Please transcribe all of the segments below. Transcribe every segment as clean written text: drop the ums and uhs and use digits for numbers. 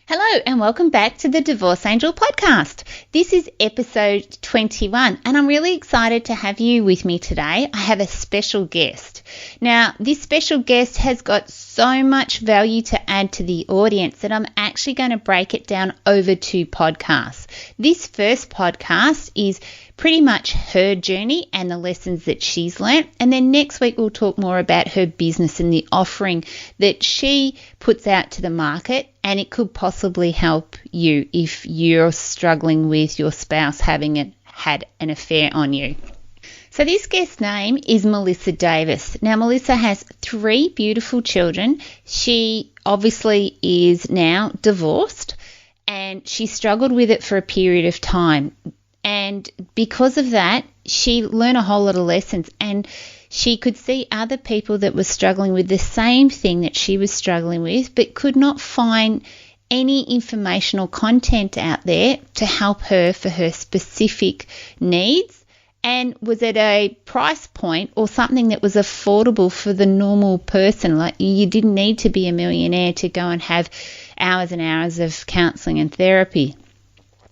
Hello and welcome back to the Divorce Angel podcast. This is episode 21 and I'm really excited to have you with me today. I have a special guest. Now, this special guest has got so much value to add to the audience that I'm actually going to break it down over 2 podcasts. This first podcast is pretty much her journey and the lessons that she's learnt. And then next week, we'll talk more about her business and the offering that she puts out to the market. And it could possibly help you if you're struggling with your spouse having had an affair on you. So this guest's name is Melissa Davis. Now, Melissa has 3 beautiful children. She obviously is now divorced and she struggled with it for a period of time. And because of that, she learned a whole lot of lessons and she could see other people that were struggling with the same thing that she was struggling with, but could not find any informational content out there to help her for her specific needs, and was at a price point or something that was affordable for the normal person. Like, you didn't need to be a millionaire to go and have hours and hours of counselling and therapy.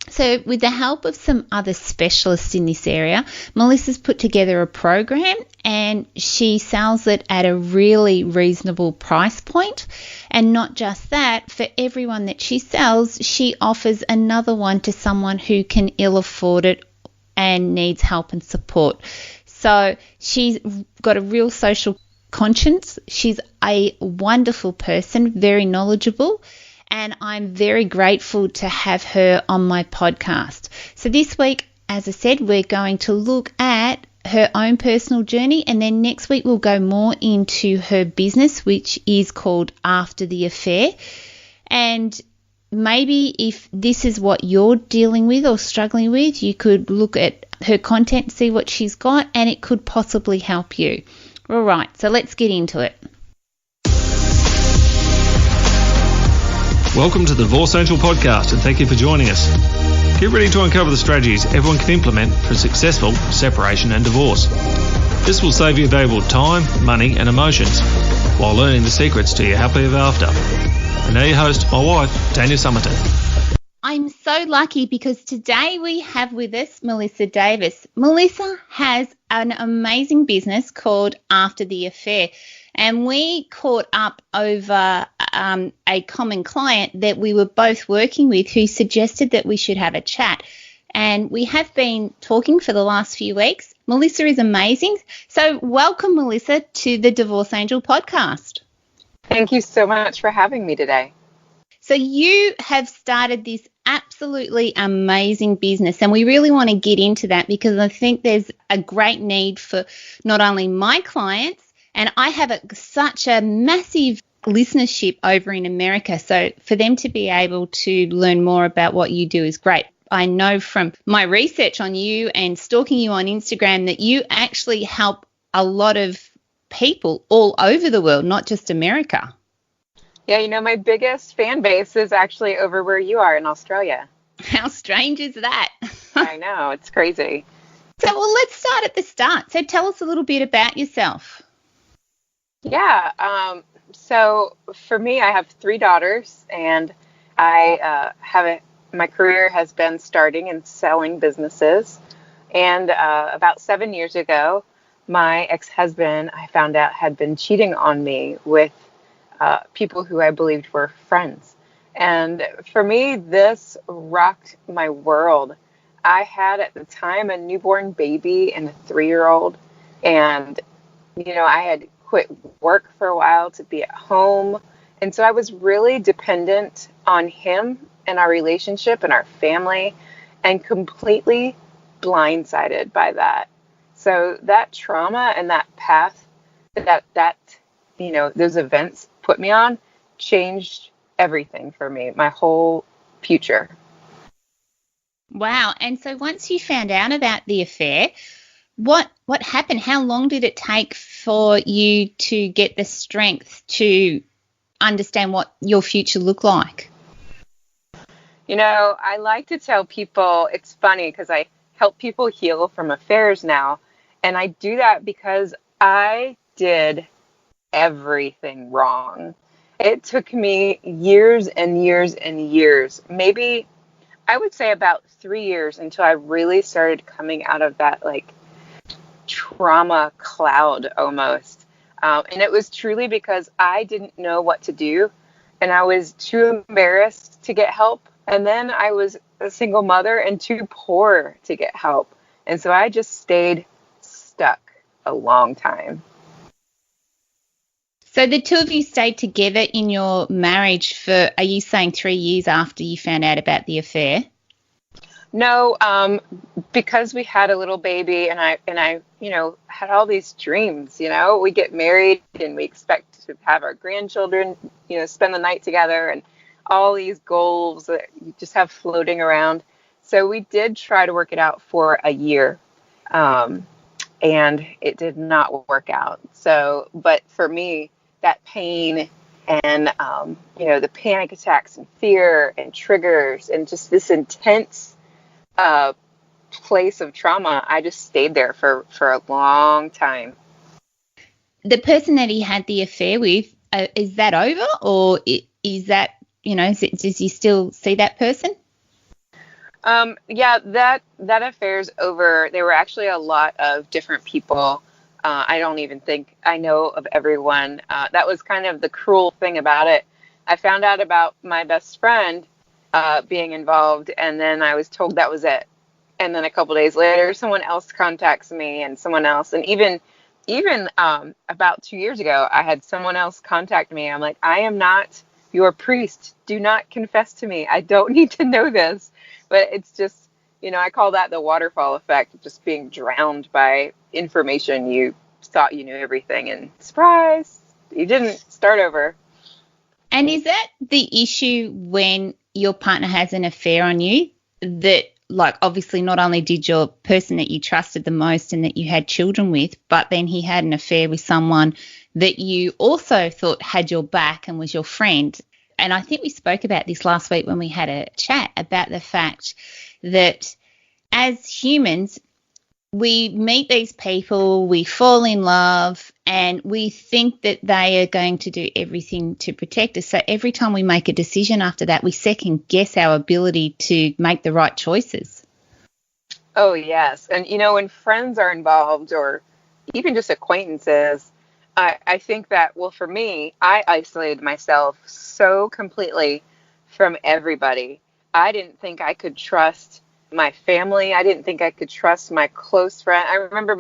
So with the help of some other specialists in this area, Melissa's put together a program and she sells it at a really reasonable price point. And not just that, for everyone that she sells, she offers another one to someone who can ill afford it and needs help and support. So she's got a real social conscience. She's a wonderful person, very knowledgeable. And I'm very grateful to have her on my podcast. So this week, as I said, we're going to look at her own personal journey. And then next week, we'll go more into her business, which is called After the Affair. And maybe if this is what you're dealing with or struggling with, you could look at her content, see what she's got, and it could possibly help you. All right, so let's get into it. Welcome to the Divorce Angel podcast, and thank you for joining us. Get ready to uncover the strategies everyone can implement for a successful separation and divorce. This will save you valuable time, money and emotions while learning the secrets to your happily ever after. And now your host, my wife, Tanya Summerton. I'm so lucky because today we have with us Melissa Davis. Melissa has an amazing business called After the Affair. And we caught up over a common client that we were both working with who suggested that we should have a chat. And we have been talking for the last few weeks. Melissa is amazing. So welcome, Melissa, to the Divorce Angel podcast. Thank you so much for having me today. So you have started this absolutely amazing business, and we really want to get into that because I think there's a great need for not only my clients, and I have such a massive listenership over in America. So for them to be able to learn more about what you do is great. I know from my research on you and stalking you on Instagram that you actually help a lot of people all over the world, not just America. Yeah, my biggest fan base is actually over where you are in Australia. How strange is that? I know, it's crazy. So, well, let's start at the start. So tell us a little bit about yourself. Yeah, so for me, I have 3 daughters, and I my career has been starting and selling businesses. And about 7 years ago, my ex-husband, I found out, had been cheating on me with people who I believed were friends. And for me, this rocked my world. I had at the time a newborn baby and a 3-year-old, and I had quit work for a while to be at home. And so I was really dependent on him and our relationship and our family, and completely blindsided by that. So that trauma and that path that those events put me on changed everything for me, my whole future. Wow. And so once you found out about the affair, what happened? How long did it take for you to get the strength to understand what your future looked like? I like to tell people, it's funny because I help people heal from affairs now. And I do that because I did everything wrong. It took me years and years and years, maybe I would say about 3 years until I really started coming out of that like trauma cloud almost. And it was truly because I didn't know what to do and I was too embarrassed to get help. And then I was a single mother and too poor to get help. And so I just stayed stuck a long time. So the two of you stayed together in your marriage for, are you saying 3 years after you found out about the affair? No, because we had a little baby and I, had all these dreams, we get married and we expect to have our grandchildren, spend the night together and all these goals that you just have floating around. So we did try to work it out for a year. And it did not work out. So, but for me, that pain and, the panic attacks and fear and triggers and just this intense place of trauma, I just stayed there for a long time. The person that he had the affair with, is that over, or is that, does he still see that person? Yeah, that affair's over. There were actually a lot of different people. I don't even think I know of everyone. That was kind of the cruel thing about it. I found out about my best friend being involved, and then I was told that was it. And then a couple days later, someone else contacts me, and someone else, and even about 2 years ago, I had someone else contact me. I'm like, I am not your priest. Do not confess to me. I don't need to know this. But it's just, I call that the waterfall effect, just being drowned by information. You thought you knew everything, and surprise, you didn't. Start over. And is that the issue when your partner has an affair on you, that, like, obviously not only did your person that you trusted the most and that you had children with, but then he had an affair with someone that you also thought had your back and was your friend? And I think we spoke about this last week when we had a chat about the fact that as humans, we meet these people, we fall in love, and we think that they are going to do everything to protect us. So every time we make a decision after that, we second guess our ability to make the right choices. Oh, yes. And, when friends are involved or even just acquaintances, I think that, well, for me, I isolated myself so completely from everybody. I didn't think I could trust my family. I didn't think I could trust my close friend. I remember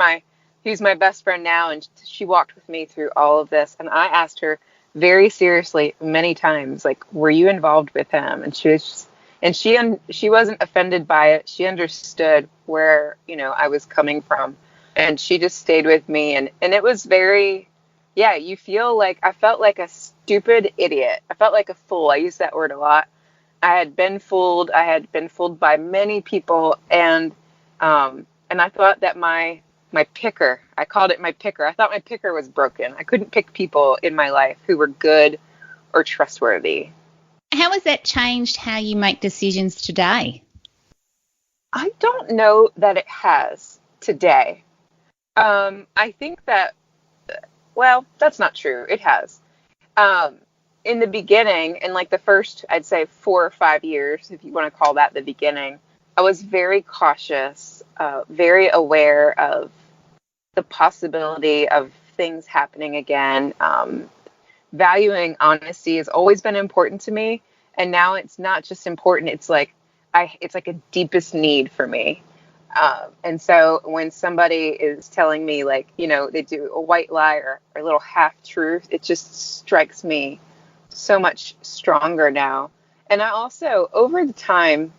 he's my best friend now, and she walked with me through all of this. And I asked her very seriously many times, like, were you involved with him? And she was just, and she wasn't offended by it. She understood where, I was coming from, and she just stayed with me. And it was very, yeah, I felt like a stupid idiot. I felt like a fool. I use that word a lot. I had been fooled. I had been fooled by many people, and I thought that my picker, I called it my picker. I thought my picker was broken. I couldn't pick people in my life who were good or trustworthy. How has that changed how you make decisions today? I don't know that it has today. I think that, well, that's not true. It has. In the beginning, in like the first, I'd say 4 or 5 years, if you want to call that the beginning, I was very cautious, very aware of the possibility of things happening again. Valuing honesty has always been important to me, and now it's not just important. It's like a deepest need for me. And so when somebody is telling me, like, they do a white lie or a little half truth, it just strikes me so much stronger now. And I also, over the time,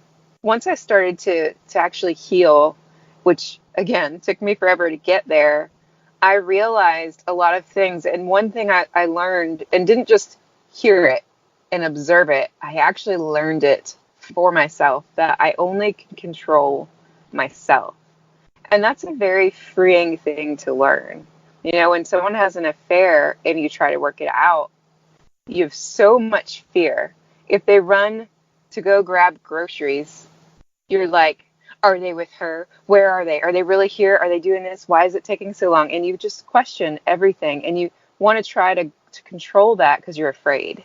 once I started to actually heal, which again took me forever to get there, I realized a lot of things. And one thing I learned, and didn't just hear it and observe it, I actually learned it for myself, that I only can control myself. And that's a very freeing thing to learn. When someone has an affair and you try to work it out, you have so much fear. If they run to go grab groceries, you're like, are they with her? Where are they? Are they really here? Are they doing this? Why is it taking so long? And you just question everything, and you want to try to control that because you're afraid.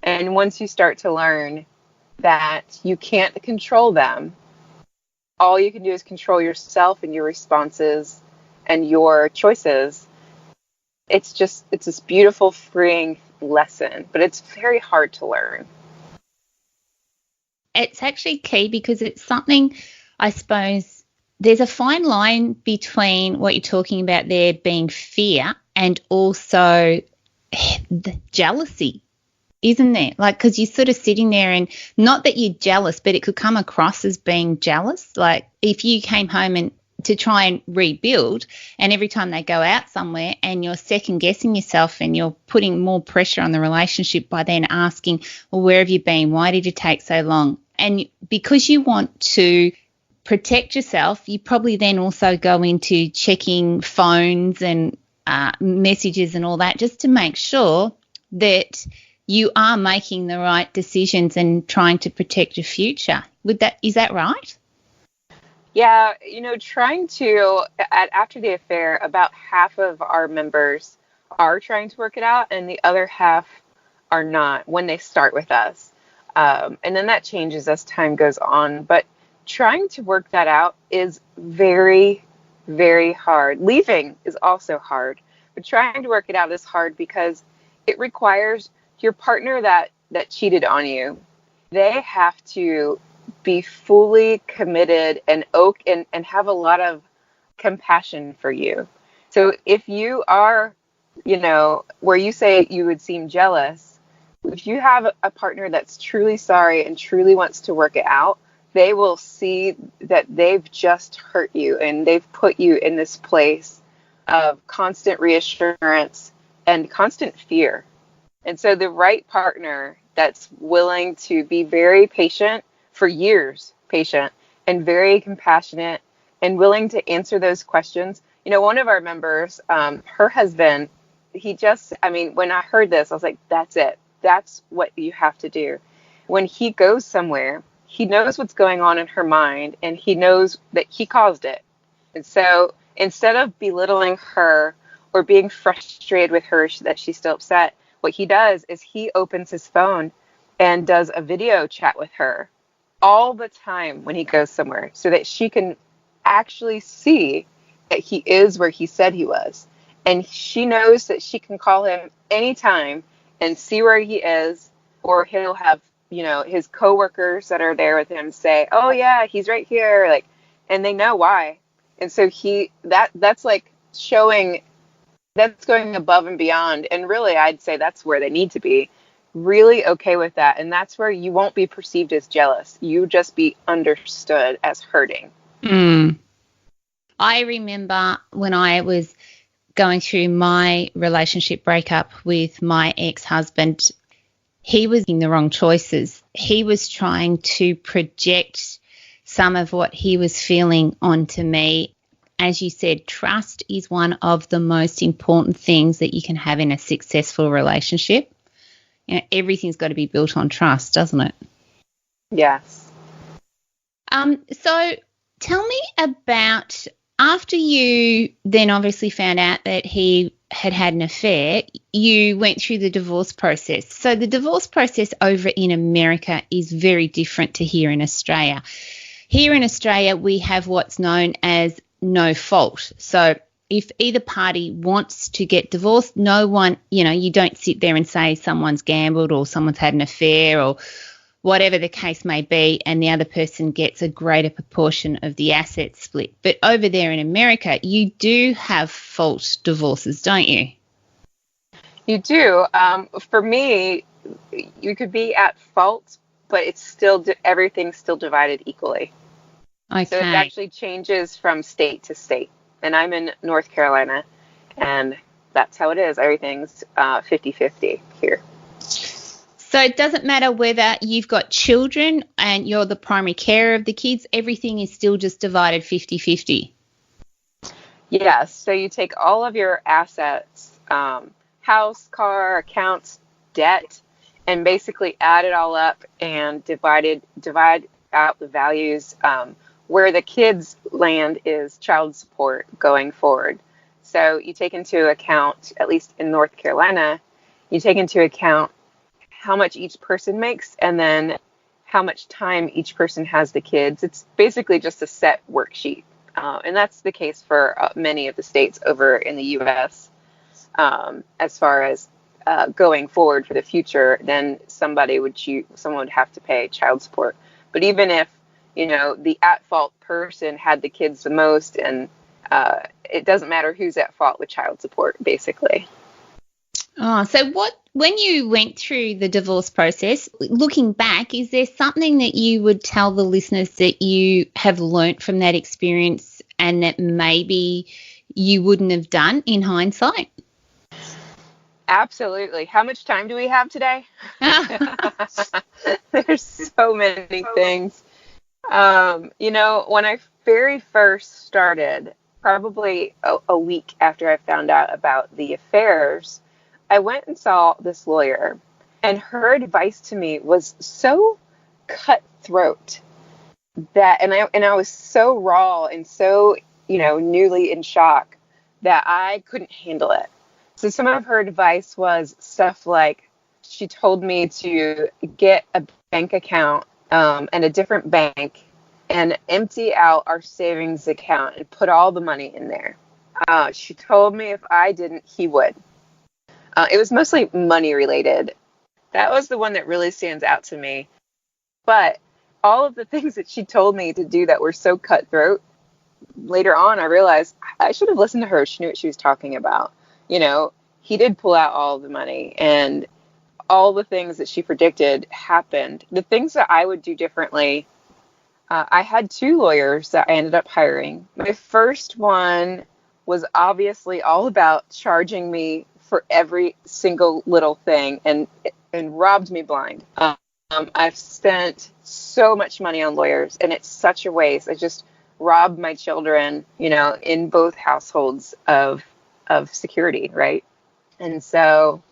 And once you start to learn that you can't control them, all you can do is control yourself and your responses and your choices. It's this beautiful, freeing lesson, but it's very hard to learn. It's actually key because it's something, I suppose, there's a fine line between what you're talking about there being fear and also the jealousy, isn't there? Like, because you're sort of sitting there and not that you're jealous, but it could come across as being jealous. Like if you came home and to try and rebuild, and every time they go out somewhere and you're second guessing yourself and you're putting more pressure on the relationship by then asking, well, where have you been? Why did it take so long? And because you want to protect yourself, you probably then also go into checking phones and messages and all that just to make sure that you are making the right decisions and trying to protect your future. Is that right? Yeah, trying to, after the affair, about half of our members are trying to work it out and the other half are not when they start with us. And then that changes as time goes on. But trying to work that out is very, very hard. Leaving is also hard. But trying to work it out is hard because it requires your partner that cheated on you. They have to be fully committed and have a lot of compassion for you. So if you are, where you say you would seem jealous, if you have a partner that's truly sorry and truly wants to work it out, they will see that they've just hurt you and they've put you in this place of constant reassurance and constant fear. And so the right partner that's willing to be very patient for years, patient and very compassionate and willing to answer those questions. One of our members, her husband, when I heard this, I was like, that's it. That's what you have to do. When he goes somewhere, he knows what's going on in her mind and he knows that he caused it. And so instead of belittling her or being frustrated with her that she's still upset, what he does is he opens his phone and does a video chat with her all the time when he goes somewhere so that she can actually see that he is where he said he was. And she knows that she can call him anytime and see where he is, or he'll have, his coworkers that are there with him say, oh yeah, he's right here. And they know why. And so that's like showing, that's going above and beyond. And really, I'd say that's where they need to be. Really okay with that. And that's where you won't be perceived as jealous. You just be understood as hurting. I remember when I was going through my relationship breakup with my ex-husband, he was making the wrong choices. He was trying to project some of what he was feeling onto me. As you said, trust is one of the most important things that you can have in a successful relationship. Everything's got to be built on trust, doesn't it? Yes. So tell me about, after you then obviously found out that he had an affair, you went through the divorce process. So the divorce process over in America is very different to here in Australia. Here in Australia, we have what's known as no fault. So if either party wants to get divorced, no one, you don't sit there and say someone's gambled or someone's had an affair or whatever the case may be, and the other person gets a greater proportion of the assets split. But over there in America, you do have fault divorces, don't you? You do. For me, you could be at fault, but it's still everything's still divided equally. Okay. So it actually changes from state to state. And I'm in North Carolina, and that's how it is. Everything's 50-50 here. So it doesn't matter whether you've got children and you're the primary carer of the kids, everything is still just divided 50-50. Yes. So you take all of your assets, house, car, accounts, debt, and basically add it all up and divide out the values. Where the kids land is child support going forward. So you take into account, at least in North Carolina, you take into account how much each person makes and then how much time each person has the kids. It's basically just a set worksheet. And that's the case for many of the states over in the U.S. As far as going forward for the future, then someone would have to pay child support. But even if, the at-fault person had the kids the most, and it doesn't matter who's at fault with child support, basically. Oh, so when you went through the divorce process, looking back, is there something that you would tell the listeners that you have learnt from that experience and that maybe you wouldn't have done in hindsight? Absolutely. How much time do we have today? There's so many things. When I very first started, probably a week after I found out about the affairs, I went and saw this lawyer, and her advice to me was so cutthroat and I was so raw and so, newly in shock that I couldn't handle it. So some of her advice was stuff like, she told me to get a bank account and a different bank and empty out our savings account and put all the money in there. She told me if I didn't, he would. It was mostly money related. That was the one that really stands out to me. But all of the things that she told me to do that were so cutthroat, later on I realized I should have listened to her. She knew what she was talking about. He did pull out all the money, and all the things that she predicted happened. The things that I would do differently, I had 2 lawyers that I ended up hiring. My first one was obviously all about charging me for every single little thing and robbed me blind. I've spent so much money on lawyers, and it's such a waste. I just robbed my children, in both households of security, right? And so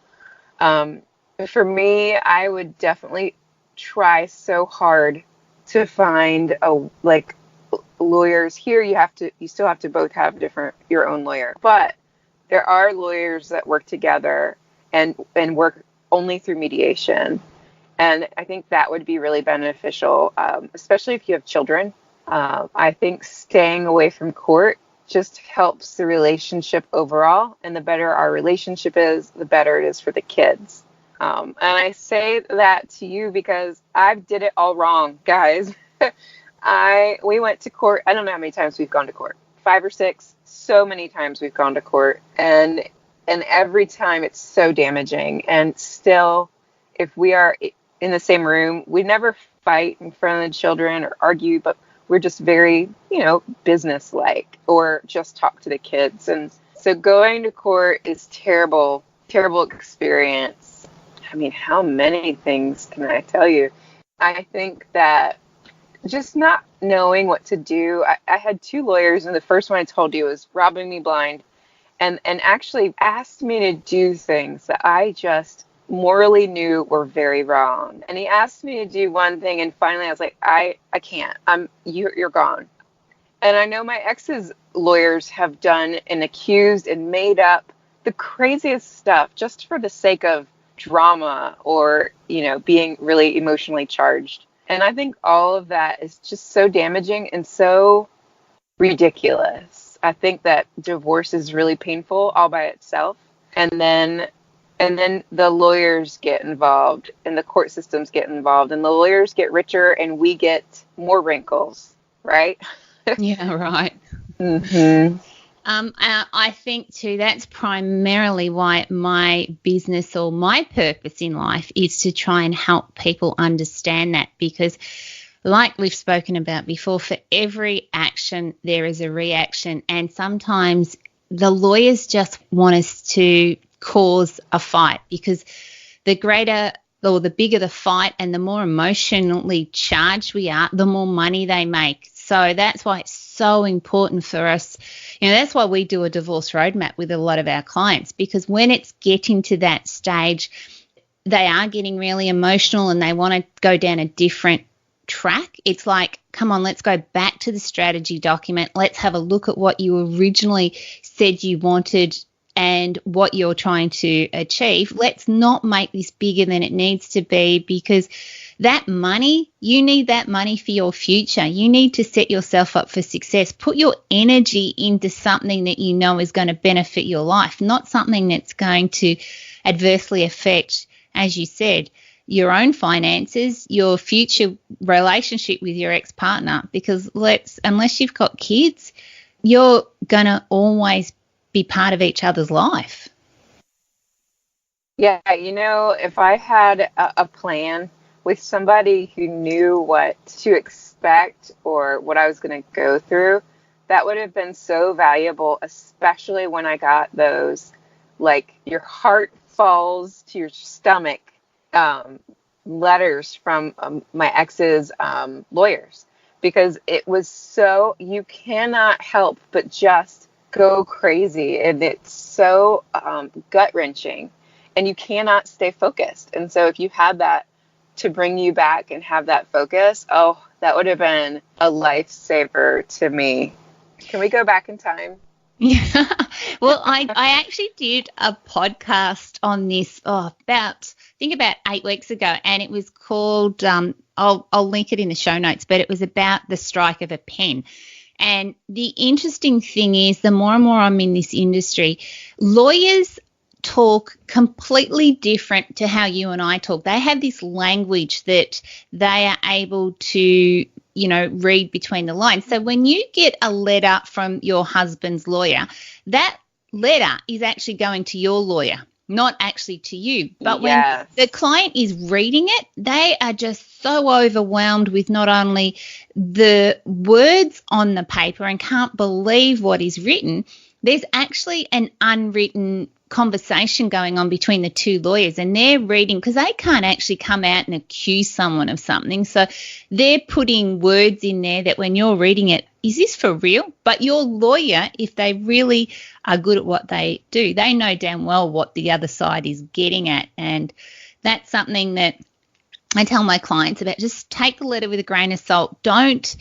for me, I would definitely try so hard to find lawyers. Here you still have to both have your own lawyer, but there are lawyers that work together and work only through mediation. And I think that would be really beneficial, especially if you have children. I think staying away from court just helps the relationship overall. And the better our relationship is, the better it is for the kids. And I say that to you because I did it all wrong, guys. We went to court. I don't know how many times we've gone to court. 5 or 6. So many times we've gone to court. And every time it's so damaging. And still, if we are in the same room, we never fight in front of the children or argue, but we're just very, business-like, or just talk to the kids. And so going to court is terrible, terrible experience. I mean, how many things can I tell you? I think that just not knowing what to do. I had 2 lawyers, and the first one I told you was robbing me blind and actually asked me to do things that I just morally knew were very wrong. And he asked me to do one thing, and finally I was like, I can't. You're gone. And I know my ex's lawyers have done and accused and made up the craziest stuff just for the sake of drama or, being really emotionally charged. And I think all of that is just so damaging and so ridiculous. I think that divorce is really painful all by itself. And then the lawyers get involved and the court systems get involved and the lawyers get richer and we get more wrinkles, right? Yeah, right. Mm-hmm. I think too, that's primarily why my business or my purpose in life is to try and help people understand that, because like we've spoken about before, for every action there is a reaction, and sometimes the lawyers just want us to cause a fight, because the greater or the bigger the fight and the more emotionally charged we are, the more money they make. So that's why it's so important for us. That's why we do a divorce roadmap with a lot of our clients, because when it's getting to that stage, they are getting really emotional and they want to go down a different track. It's like, come on, let's go back to the strategy document. Let's have a look at what you originally said you wanted and what you're trying to achieve. Let's not make this bigger than it needs to be, because that money, you need that money for your future. You need to set yourself up for success. Put your energy into something that you know is going to benefit your life, not something that's going to adversely affect, as you said, your own finances, your future relationship with your ex-partner. Because unless you've got kids, you're going to always be part of each other's life. Yeah, if I had a plan with somebody who knew what to expect or what I was going to go through, that would have been so valuable, especially when I got those, like, your heart falls to your stomach letters from my ex's lawyers, because it was so, you cannot help but just go crazy, and it's so gut-wrenching, and you cannot stay focused. And so if you had that to bring you back and have that focus, oh, that would have been a lifesaver to me. Can we go back in time? Yeah. Well, I actually did a podcast on this about 8 weeks ago, and it was called, I'll link it in the show notes, but it was about the strike of a pen. And the interesting thing is, the more and more I'm in this industry, lawyers talk completely different to how you and I talk. They have this language that they are able to, read between the lines. So when you get a letter from your husband's lawyer, that letter is actually going to your lawyer, not actually to you. But when the client is reading it, they are just so overwhelmed with not only the words on the paper and can't believe what is written, there's actually an unwritten conversation going on between the two lawyers, and they're reading, because they can't actually come out and accuse someone of something. So they're putting words in there that when you're reading it, is this for real? But your lawyer, if they really are good at what they do, they know damn well what the other side is getting at. And that's something that I tell my clients about. Just take the letter with a grain of salt. Don't,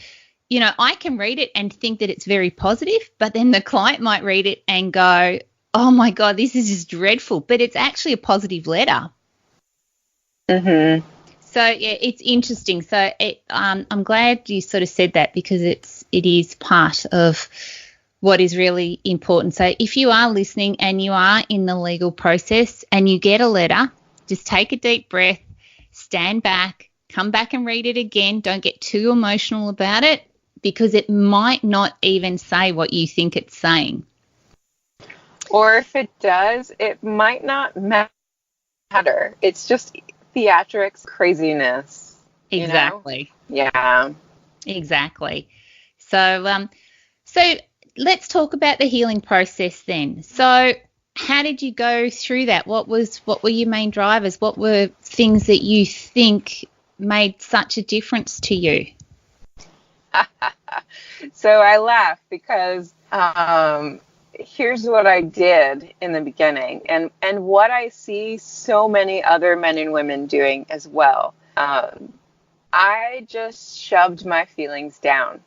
I can read it and think that it's very positive, but then the client might read it and go, oh my God, this is just dreadful, but it's actually a positive letter. Mm-hmm. So yeah, it's interesting. So I'm glad you sort of said that, because it is part of what is really important. So if you are listening and you are in the legal process and you get a letter, just take a deep breath, stand back, come back and read it again. Don't get too emotional about it, because it might not even say what you think it's saying. Or if it does, it might not matter. It's just theatrics craziness. Exactly. Yeah. Exactly. So let's talk about the healing process then. So how did you go through that? What were your main drivers? What were things that you think made such a difference to you? So I laugh because here's what I did in the beginning, and what I see so many other men and women doing as well. I just shoved my feelings down,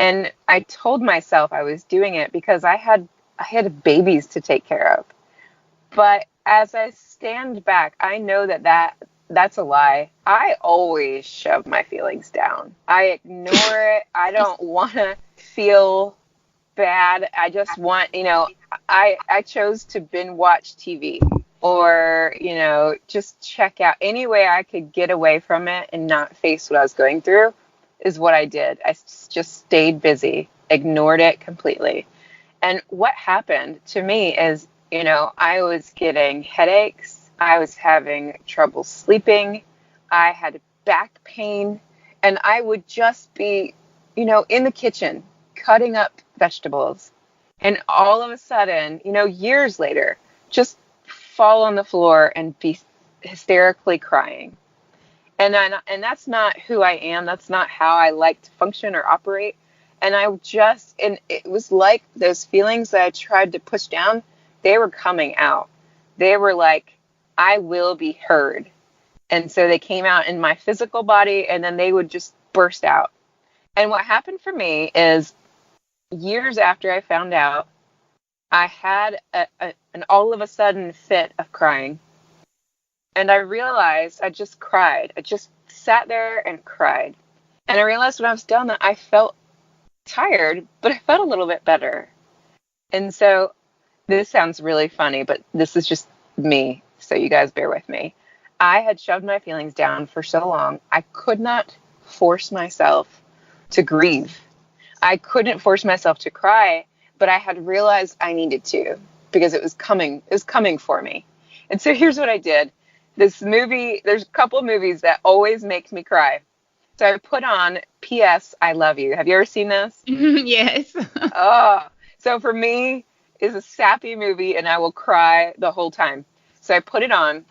and I told myself I was doing it because I had babies to take care of. But as I stand back, I know that's a lie. I always shove my feelings down. I ignore it. I don't want to feel bad. I just want, I chose to binge watch TV or, just check out. Any way I could get away from it and not face what I was going through is what I did. I just stayed busy, ignored it completely. And what happened to me is, I was getting headaches. I was having trouble sleeping. I had back pain, and I would just be, in the kitchen cutting up vegetables, and all of a sudden, years later, just fall on the floor and be hysterically crying. And that's not who I am. That's not how I like to function or operate. And it was like those feelings that I tried to push down, they were coming out. They were like, I will be heard. And so they came out in my physical body, and then they would just burst out. And what happened for me is, years after I found out, I had an all of a sudden fit of crying. And I realized I just cried. I just sat there and cried. And I realized when I was done that I felt tired, but I felt a little bit better. And so this sounds really funny, but this is just me. So you guys bear with me. I had shoved my feelings down for so long. I could not force myself to grieve. I couldn't force myself to cry, but I had realized I needed to because it was coming for me. And so here's what I did. This movie, there's a couple of movies that always make me cry. So I put on P.S. I Love You. Have you ever seen this? Yes. So for me, it's a sappy movie, and I will cry the whole time. So I put it on.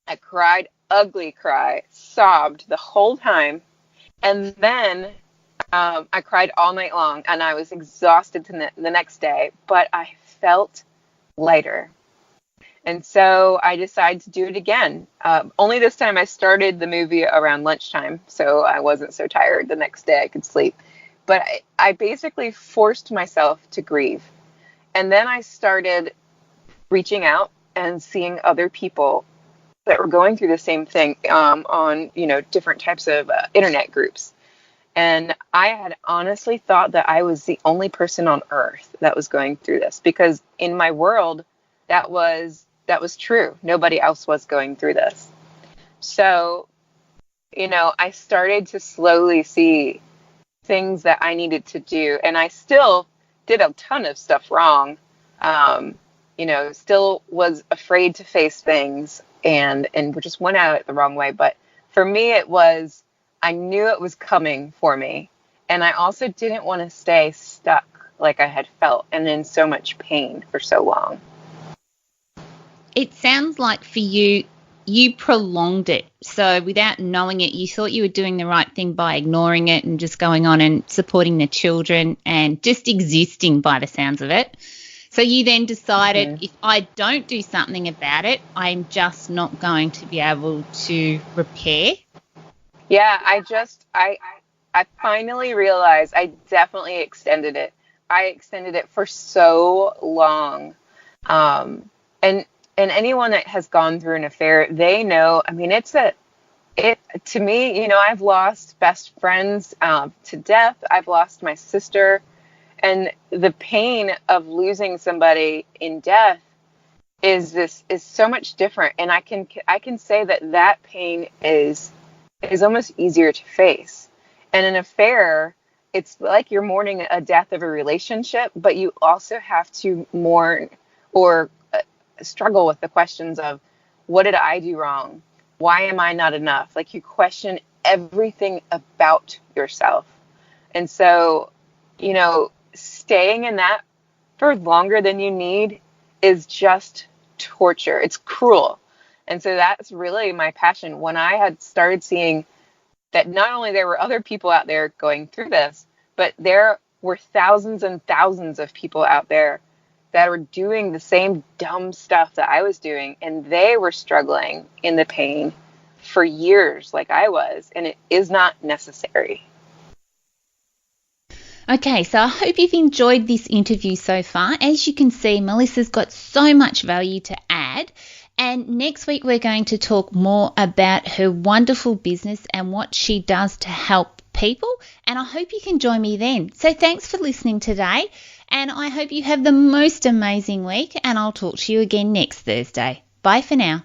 I cried, ugly cry, sobbed the whole time. And then I cried all night long, and I was exhausted the next day, but I felt lighter. And so I decided to do it again. Only this time I started the movie around lunchtime, so I wasn't so tired the next day I could sleep. But I basically forced myself to grieve. And then I started reaching out and seeing other people that were going through the same thing on, different types of internet groups. And I had honestly thought that I was the only person on earth that was going through this, because in my world, that was true. Nobody else was going through this. So, I started to slowly see things that I needed to do. And I still did a ton of stuff wrong. Still was afraid to face things and just went at it the wrong way. But for me, I knew it was coming for me. And I also didn't want to stay stuck like I had felt and in so much pain for so long. It sounds like for you, you prolonged it. So without knowing it, you thought you were doing the right thing by ignoring it and just going on and supporting the children and just existing by the sounds of it. So you then decided, if I don't do something about it, I'm just not going to be able to repair. Yeah, I finally realized I definitely extended it. I extended it for so long. And anyone that has gone through an affair, they know, to me, I've lost best friends to death. I've lost my sister. And the pain of losing somebody in death is so much different. And I can say that pain is almost easier to face. And an affair, it's like you're mourning a death of a relationship, but you also have to mourn or struggle with the questions of, what did I do wrong? Why am I not enough? Like, you question everything about yourself. And so, staying in that for longer than you need is just torture. It's cruel. And so that's really my passion. When I had started seeing that not only there were other people out there going through this, but there were thousands and thousands of people out there that were doing the same dumb stuff that I was doing, and they were struggling in the pain for years like I was, and it is not necessary. Okay, so I hope you've enjoyed this interview so far. As you can see, Melissa's got so much value to add. And next week, we're going to talk more about her wonderful business and what she does to help people. And I hope you can join me then. So thanks for listening today. And I hope you have the most amazing week. And I'll talk to you again next Thursday. Bye for now.